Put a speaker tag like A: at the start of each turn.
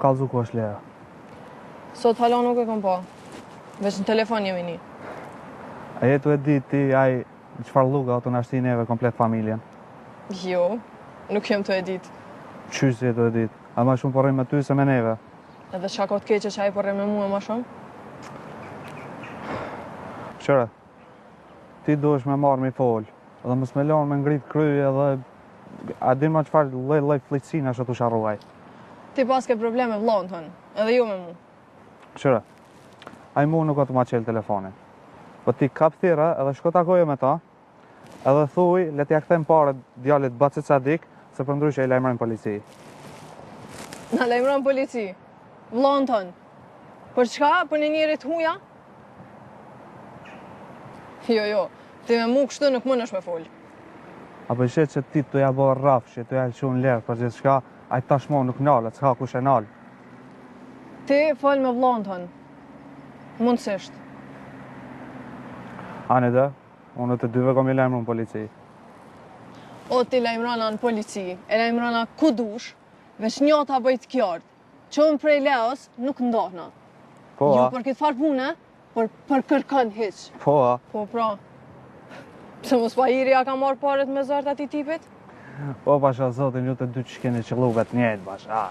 A: kallzu ku është Lera.
B: Sot hala nuk e kom pa. Veç në telefon jemi ni.
A: A jetu e ditë ti, aj, qëfar luga të nashti neve komplet familjen?
B: Jo, nuk jem të e ditë.
A: Qysh si jetu e ditë? A ma shumë porrim me ty se me neve?
B: Edhe qa ka të keqe që a i porrim me mua ma shumë?
A: Qëre, ti duhesh me marrë mi folë, edhe mos me lanë me ngrit kryje edhe a din ma qëfar lej flicina që të sharruaj.
B: Ti pas ke probleme vllon tonë, edhe jo me mu.
A: Qëre, a i mu nuk o të ma qelë telefonin. Po ti kap thira edhe shko takoje me ta, edhe thuj, le t'ja kthem pare djallit Bacit Sadik, se për ndryshe i lajmërojnë polici.
B: Na lajmëron polici, vllon tonë. Për çka? Për një njerit huja? Jo, ti me mu kështu nuk mënesh me folë.
A: Apo shet që ti të ja bo rrafsh, të ja lëshun lerë për gjithë shka, a i tashmo nuk nalë, s'ka kush e nalë.
B: Ti fol me vllon tonë. Mundësisht.
A: Ani dhe, unë të dyve kom i lajmëru në polici.
B: O ti lajmërona në polici, e lajmërona ku dush, veç njota bëjt kjartë. Qëmë prej leos nuk ndohna.
A: Po,
B: Jo
A: a?
B: për këtë farë pune, por për kërkën hiq.
A: Po, a?
B: Po, pra. Pse mos pa iri a ka marrë paret me zartë ati tipit?
A: Po, pasha zotin, ju të dy që keni qëllu vetë njëjtë, basha.